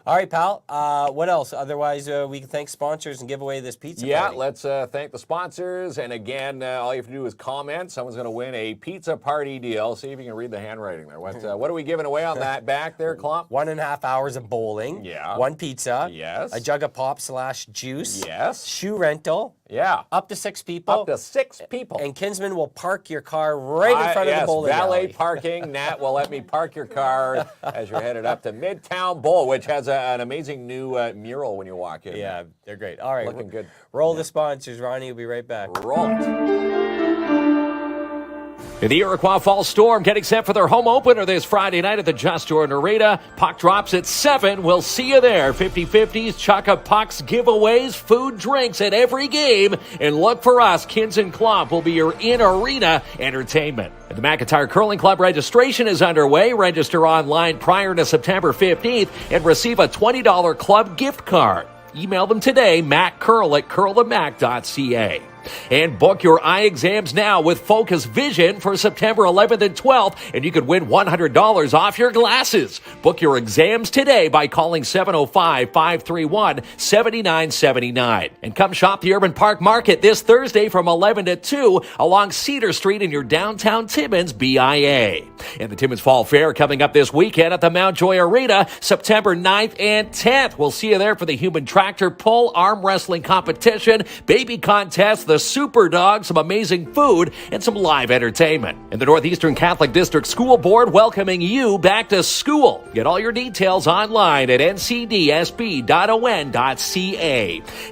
All right, pal. What else? Otherwise, we can thank sponsors and give away this pizza party.
Yeah, let's thank the sponsors. And again, all you have to do is comment. Someone's going to win a pizza party deal. See if you can read the handwriting there. What are we giving away on that back there, Klomp?
1.5 hours of bowling.
Yeah.
1 pizza.
Yes.
A jug of pop/juice.
Yes.
Shoe rental.
Yeah.
Up to 6 people.
Up to 6 people.
And Kinsman will park your car right in front of the bowling alley.
Valet parking. Nat will let me park your car as you're headed up to Midtown Bowl, which has an amazing new mural when you walk in.
Yeah, they're great. All right.
Looking good.
Roll the sponsors. Ronnie will be right back.
Roll it.
The Iroquois Falls Storm getting set for their home opener this Friday night at the Just Jordan Arena. Puck drops at 7. We'll see you there. 50-50s, chuck-up pucks, giveaways, food, drinks at every game. And look for us. KINZ and KLOMP will be your in-arena entertainment. The McIntyre Curling Club registration is underway. Register online prior to September 15th and receive a $20 club gift card. Email them today, mattcurl@curlthemac.ca. And book your eye exams now with Focus Vision for September 11th and 12th, and you could win $100 off your glasses. Book your exams today by calling 705-531-7979. And come shop the Urban Park Market this Thursday from 11 to 2 along Cedar Street in your downtown Timmins, BIA. And the Timmins Fall Fair coming up this weekend at the Mount Joy Arena, September 9th and 10th. We'll see you there for the Human Tractor Pull Arm Wrestling Competition, Baby Contest, the Super Dog, some amazing food, and some live entertainment. And the Northeastern Catholic District School Board welcoming you back to school. Get all your details online at ncdsb.on.ca.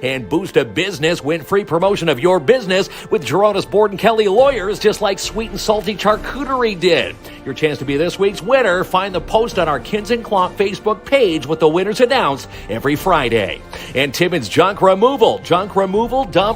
And boost a business, win free promotion of your business with Geronis Borden Kelly Lawyers, just like Sweet and Salty Charcuterie did. Your chance to be this week's winner. Find the post on our KINZ and KLOMP Facebook page with the winners announced every Friday. And Timmins Junk Removal, dump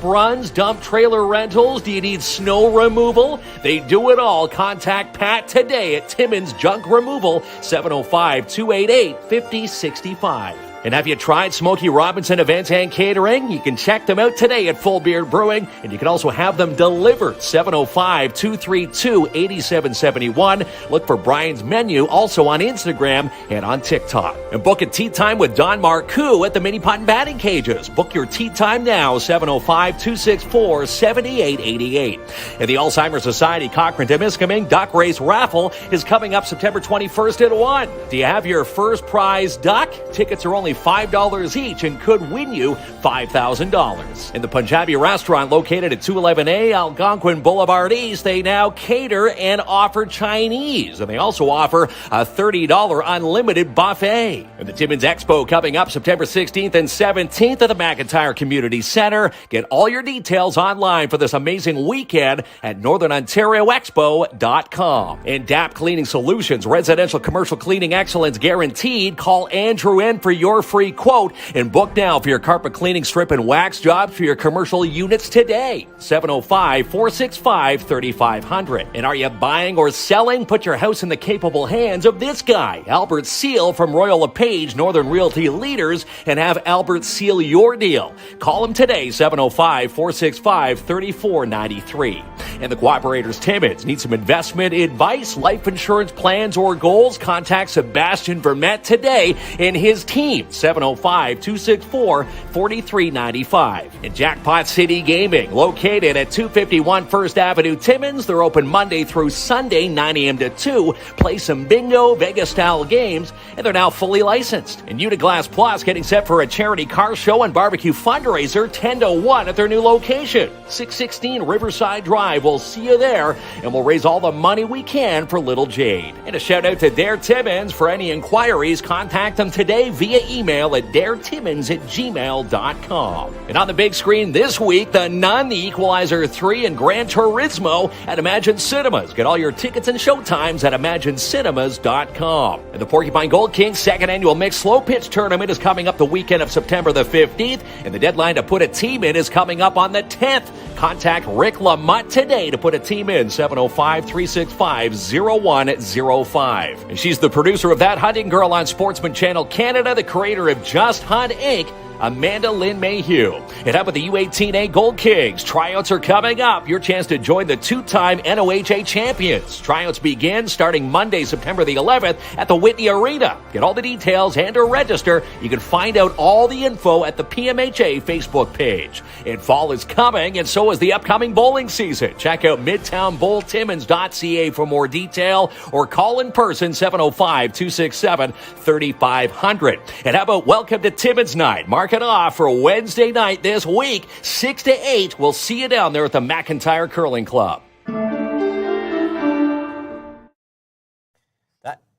runs, dump trailer rentals. Do you need snow removal? They do it all. Contact Pat today at Timmins Junk Removal, 705-288-5065. And have you tried Smokey Robinson Events and Catering? You can check them out today at Full Beard Brewing, and you can also have them delivered, 705-232-8771. Look for Brian's Menu, also on Instagram and on TikTok. And book a tea time with Don Marcoux at the Mini Pot and Batting Cages. Book your tea time now, 705-264-7888. And the Alzheimer's Society Cochrane-Temiskaming Duck Race Raffle is coming up September 21st at 1. Do you have your first prize duck? Tickets are only
$5 each and could win you $5,000. In the Punjabi restaurant located at 211A Algonquin Boulevard East, they now cater and offer Chinese. And they also offer a $30 unlimited buffet. And the Timmins Expo coming up September 16th and 17th at the McIntyre Community Center. Get all your details online for this amazing weekend at northernontarioexpo.com. And DAP Cleaning Solutions, residential commercial cleaning excellence guaranteed. Call Andrew in for your free quote and book now for your carpet cleaning, strip, and wax jobs for your commercial units today. 705-465-3500. And are you buying or selling? Put your house in the capable hands of this guy, Albert Seal from Royal LePage Northern Realty Leaders, and have Albert seal your deal. Call him today, 705-465-3493. And the Cooperators Timmins need some investment advice, life insurance plans, or goals? Contact Sebastian Vermette today and his team, 705-264-4395. And Jackpot City Gaming, located at 251 First Avenue, Timmins. They're open Monday through Sunday, 9 a.m. to 2. Play some bingo, Vegas-style games, and they're now fully licensed. And Uniglass Plus getting set for a charity car show and barbecue fundraiser 10 to 1 at their new location, 616 Riverside Drive. We'll see you there, and we'll raise all the money we can for Little Jade. And a shout out to Dare Timmins. For any inquiries, contact them today via email at daretimmins@gmail.com. And on the big screen this week, The Nun, The Equalizer 3, and Gran Turismo at Imagine Cinemas. Get all your tickets and showtimes at imaginecinemas.com. And the Porcupine Gold Kings second annual mixed slow pitch tournament is coming up the weekend of September the 15th, and the deadline to put a team in is coming up on the 10th. Contact Rick Lamotte today to put a team in, 705-365-0105. And she's the producer of That Hunting Girl on Sportsman Channel Canada, the creator of Just Hunt Inc., Amanda Lynn Mayhew. And how about the U18A Gold Kings? Tryouts are coming up. Your chance to join the two-time NOHA champions. Tryouts begin starting Monday, September the 11th at the Whitney Arena. Get all the details and to register. You can find out all the info at the PMHA Facebook page. And fall is coming, and so is the upcoming bowling season. Check out MidtownBowlTimmins.ca for more detail, or call in person, 705-267-3500. And how about Welcome to Timmins Night? Mark it off for Wednesday night this week, 6 to 8. We'll see you down there at the McIntyre Curling Club.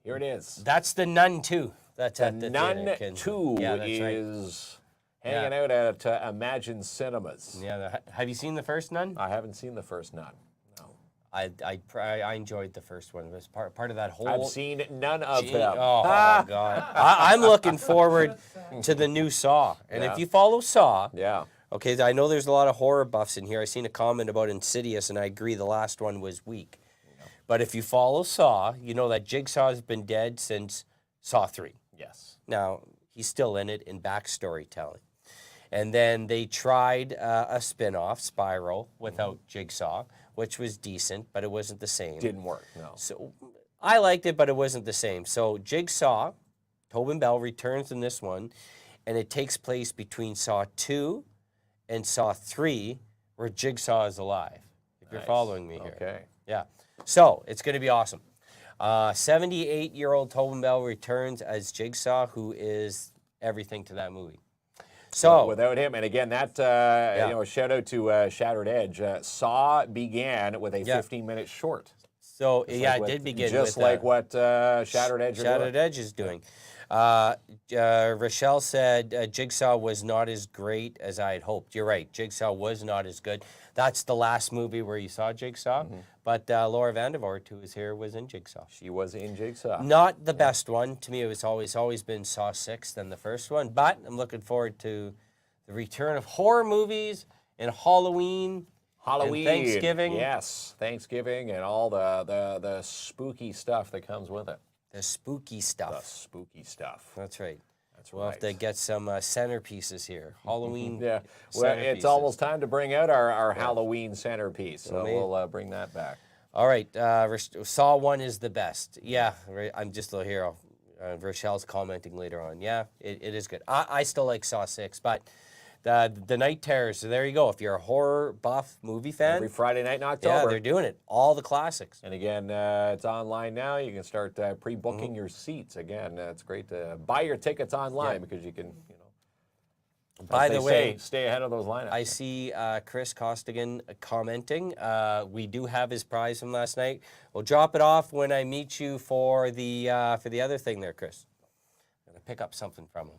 Here it is.
That's The Nun 2. That's
The
at the
Nun
theater, KINZ.
2
Yeah, that's right.
is hanging out at Imagine Cinemas.
Yeah, have you seen the first Nun?
I haven't seen the first Nun. No.
I enjoyed the first one. It was part of that whole.
I've seen none of them.
Oh, God. I'm looking forward to the new Saw. And
Yeah.
if you follow Saw,
Yeah.
okay, I know there's a lot of horror buffs in here. I seen a comment about Insidious, and I agree the last one was weak. But if you follow Saw, you know that Jigsaw has been dead since Saw 3.
Yes.
Now, he's still in it in backstory telling. And then they tried a spin-off, Spiral, without Jigsaw, which was decent, but it wasn't the same.
Didn't work, no.
So I liked it, but it wasn't the same. So Jigsaw, Tobin Bell returns in this one, and it takes place between Saw 2 and Saw 3, where Jigsaw is alive, if you're following me here.
Okay.
Yeah. So it's going to be awesome. 78-year-old Tobin Bell returns as Jigsaw, who is everything to that movie. So
without him, and again, that shout out to Shattered Edge. Saw began with a 15-minute short.
So
Just
yeah,
like
it
what-
did begin
just
with
like what Shattered Edge.
Shattered Edge is doing. Rochelle said Jigsaw was not as great as I had hoped. You're right. Jigsaw was not as good. That's the last movie where you saw Jigsaw. But Laura Vandervoort, who was here, was in Jigsaw.
She was in Jigsaw.
Not the best one. To me, it was always been Saw 6 than the first one. But I'm looking forward to the return of horror movies and Halloween. And Thanksgiving.
Yes, Thanksgiving and all the spooky stuff that comes with it.
The spooky
The
stuff.
spooky stuff.
That's right.
That's
We'll have to get some centerpieces here. Halloween.
Yeah, well, it's
centerpieces.
almost time to bring out our Halloween centerpiece, so
Maybe.
we'll bring that back.
All right, Saw 1 is the best. Yeah, right, I'm just a hero. Rochelle's commenting later on. Yeah, it is good. I still like Saw 6, but The Night Terrors. So there you go. If you're a horror buff movie fan,
Every Friday night in October.
yeah, they're doing it. All the classics.
And again, it's online now. You can start pre-booking your seats. Again, it's great to buy your tickets online because you can,
By
as
the
they
way,
say, stay ahead of those lineups.
I see Chris Costigan commenting. We do have his prize from last night. We'll drop it off when I meet you for the other thing there, Chris. I'm gonna pick up something from him.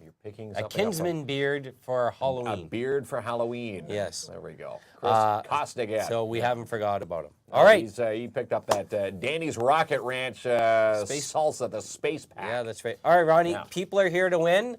You're picking
A
something up
Kinsman beard for
from-
Halloween.
A beard for Halloween.
Yes.
There we go. Chris Costigan.
So we haven't forgot about him. All right.
He picked up that Danny's Rocket Ranch salsa, the space pack.
Yeah, that's right. All right, Ronnie.
Yeah.
People are here to win.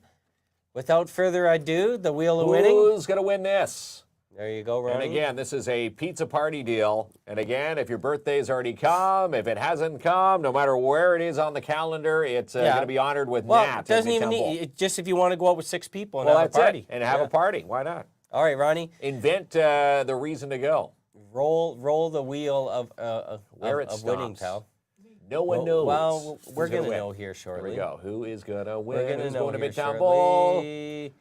Without further ado, the wheel of winning.
Who's going to win this?
There you go, Ronnie.
And again, this is a pizza party deal. And again, if your birthday's already come, if it hasn't come, no matter where it is on the calendar, it's going to be honored with
well,
Nat.
it doesn't
in
even
Temple.
need. It, just if you want to go out with 6 people and
Well,
have a
that's
party
it. And have a party. Why not?
All right, Ronnie.
Invent the reason to go.
Roll the wheel of
Where it
winning,
stops.
pal.
No one knows.
Well, we're
who's
going to
win.
know here shortly.
Here we go. Who is going to win?
We're going to
Who's
know
going to
here
Midtown Bowl?
shortly.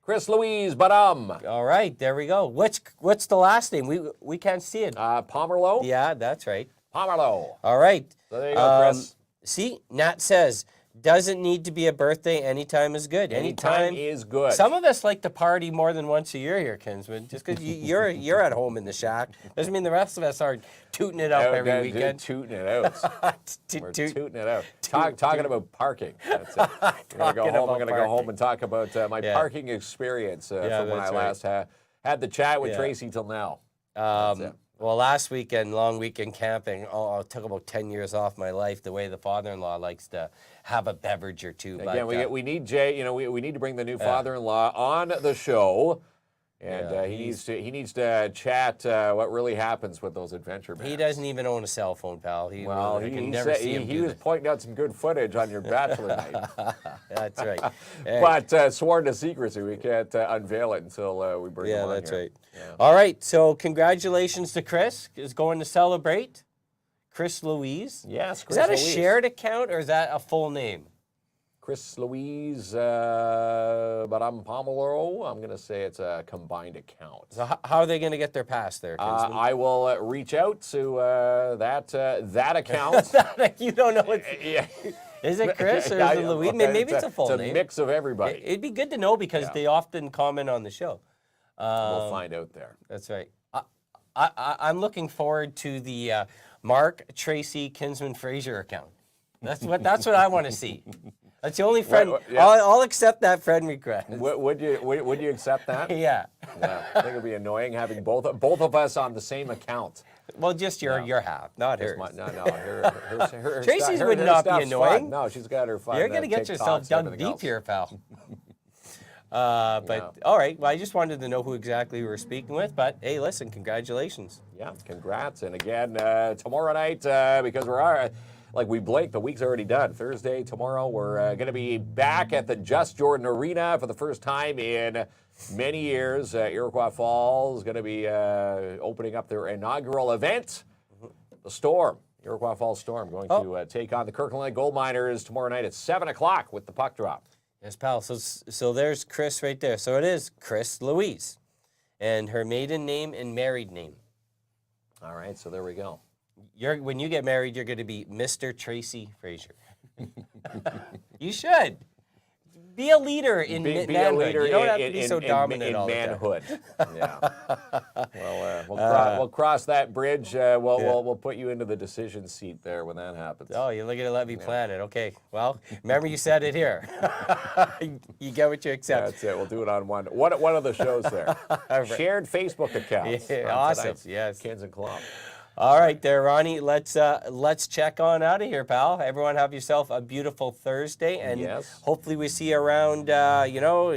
Chris Louise Badum.
All right, there we go. What's the last name? We can't see it.
Pomerleau?
Yeah, that's right.
Pomerleau.
All right.
So there you go, Chris.
See, Nat says, doesn't need to be a birthday. Anytime is good.
Anytime is good.
Some of us like to party more than once a year here, Kinsman. Just because you're at home in the shack doesn't mean the rest of us aren't tooting it up every weekend.
Tooting it out. We're tooting it out. Talking about parking. That's it. I'm going to go home. I'm going to go home and talk about my parking experience from when I
that's
last had the chat with
Yeah.
Tracy till now. That's it.
Well, last weekend, long weekend camping, it took about 10 years off my life, the way the father-in-law likes to have a beverage or two.
Again,
but,
we need Jay. We need to bring the new father-in-law on the show, and he needs to chat what really happens with those adventure bands.
he doesn't even own a cell phone, pal.
Well,
I can
he
never
said,
see him
he
do
was pointing out some good footage on your bachelor night,
That's right. Hey.
but sworn to secrecy. We can't unveil it until we bring him
Yeah,
on
that's
here.
right. All right, so congratulations to Chris. Is going to celebrate. Chris Louise.
Yes,
Is
Chris
that a
Louise.
shared account or is that a full name?
Chris Louise, but I'm Pomerleau. I'm going to say it's a combined account.
So how are they going to get their pass there, Kinsman?
I will reach out to that account.
You don't know what.
Yeah.
Is it Chris or is it Louise? Maybe it's a full
It's
name.
a mix of everybody.
It'd be good to know because they often comment on the show.
We'll find out there.
That's right. I'm looking forward to the Mark Tracy Kinsman Fraser account. That's what I want to see. That's the only friend.
yeah.
I'll accept that friend request.
Would you accept that?
Yeah.
Yeah, I think it'd be annoying having both of us on the same account.
Well, just your half, not hers.
No, her
Tracy's
her
would not be
stuff's
annoying.
fun. No, she's got her fun.
You're gonna get yourself
TikToks,
dug
everything
deep
else.
here, pal. But all right. Well, I just wanted to know who exactly we were speaking with. But hey, listen, congratulations.
Yeah, congrats. And again, tomorrow night, because like we blinked, the week's already done. Thursday, tomorrow, we're going to be back at the Just Jordan Arena for the first time in many years. Iroquois Falls is going to be opening up their inaugural event. The Storm, Iroquois Falls Storm, going to take on the Kirkland Gold Miners tomorrow night at 7 o'clock with the puck drop.
Yes, pal. So there's Chris right there. So it is Chris Louise, and her maiden name and married name.
All right, so there we go.
When you get married, you're going to be Mr. Tracy Fraser. You should be a leader in
Be
manhood.
a leader
you don't have to be so dominant
in
all the time.
manhood. Yeah. Well, we'll cross that bridge. We'll put you into the decision seat there when that happens.
Oh, you're looking to let me plan it. Okay. Well, remember you said it here. You get what you accept.
That's it. We'll do it on one of the shows there. Shared Facebook accounts.
Yeah,
on
awesome.
tonight's
Yes.
KINZ and KLOMP.
All right, there, Ronnie. Let's check on out of here, pal. Everyone have yourself a beautiful Thursday, and
Yes.
hopefully we see you around,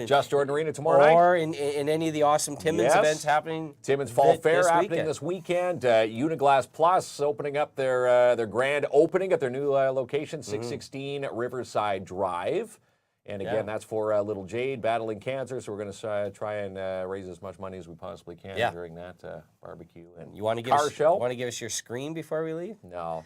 Just Jordan Arena tomorrow night.
or in any of the awesome Timmins
Yes.
events happening.
Timmins Fall Fair
this
happening
weekend.
this weekend. Uniglass Plus opening up their grand opening at their new location, 616 Riverside Drive And again, that's for little Jade battling cancer. So we're going to try and raise as much money as we possibly can during that barbecue and
You want to give
car
us,
show.
Want to give us your scream before we leave?
No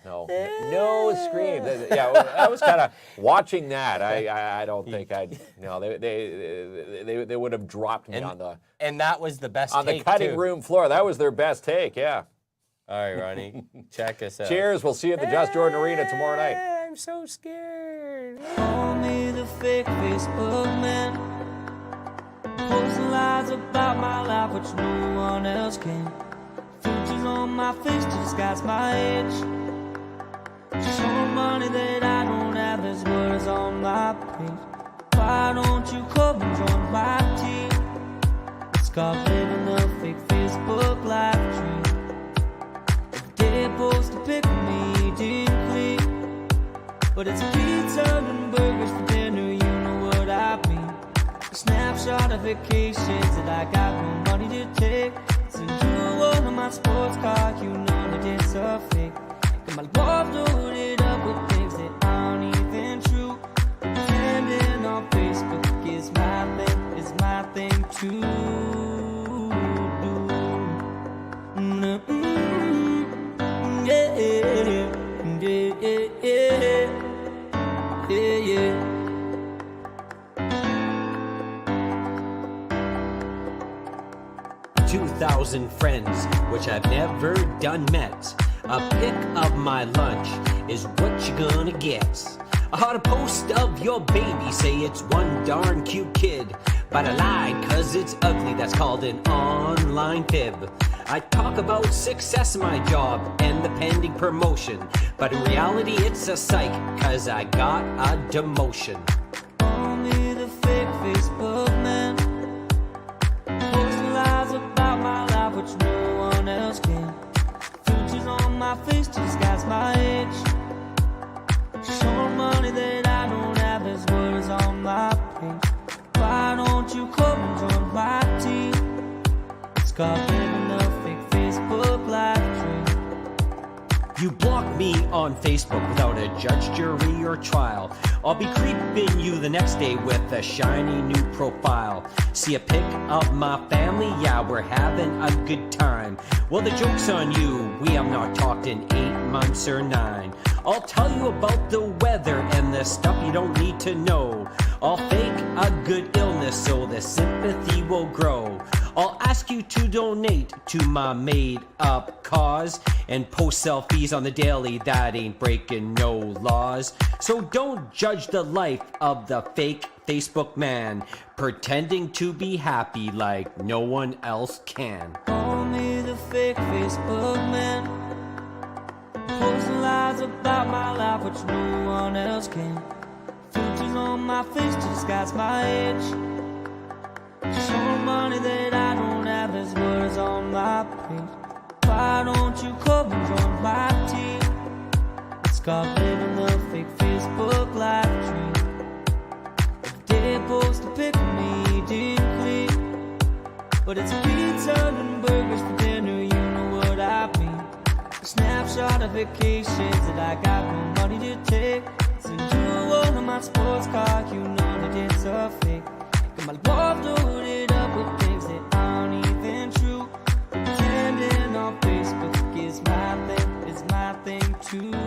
scream. Yeah, I was kind of watching that. I don't think I'd. No, they would have dropped me on the
that was the best
on
take
the cutting
too.
room floor. That was their best take. Yeah.
All right, Ronnie, check us out.
Cheers. We'll see you at the Just Jordan Arena tomorrow night.
I'm so scared.
Call me the fake Facebook man. Posting lies about my life which no one else can. Filters on my face to disguise my age. Showing money that I don't have, there's words on my page. Why don't you come and join my team? It's called living the fake Facebook live dream. They post a pic of me deeply, but it's pizza and burgers for dinner, you know what I mean. A snapshot of vacations that I got no money to take. Send you one of my sports cars, you know that it's a fake. Got my love loaded up with things that aren't even true. Pretending on Facebook is my thing to do. Yeah.
2,000 friends, which I've never done met. A pic of my lunch is what you gonna get. I had a post of your baby, say it's one darn cute kid. But I lied, cause it's ugly, that's called an online fib. I talk about success in my job and the pending promotion. But in reality it's a psych, cause I got a demotion.
Call me the fake Facebook man. Posting lies about my life which no one else can. Filters on my face to disguise my age. Showing money that I don't have, there's words on my page. Why don't you come and join my team? It's called living the fake Facebook live dream.
You block me on Facebook without a judge, jury, or trial. I'll be creeping you the next day with a shiny new profile. See a pic of my family, yeah, we're having a good time. Well, the joke's on you, we have not talked in 8 months or 9. I'll tell you about the weather and the stuff you don't need to know. I'll fake a good illness so the sympathy will grow. I'll ask you to donate to my made-up cause and post selfies on the daily, that ain't breaking no laws. So don't judge the life of the fake Facebook man, pretending to be happy like no one else can.
Call me the fake Facebook man. Posting lies about my life which no one else can. Filters on my face to disguise my age. Showing money that I don't have, there's words on my page. Why don't you come and join my team? It's called living the fake Facebook live dream. They post a pic of me deeply, but it's pizza and burgers for dinner, you know what I mean. A snapshot of vacations that I got no money to take. Send you one of my sports cars, you know that it's a fake. Got my love loaded up with things that aren't even true. Pretending on Facebook is my thing too.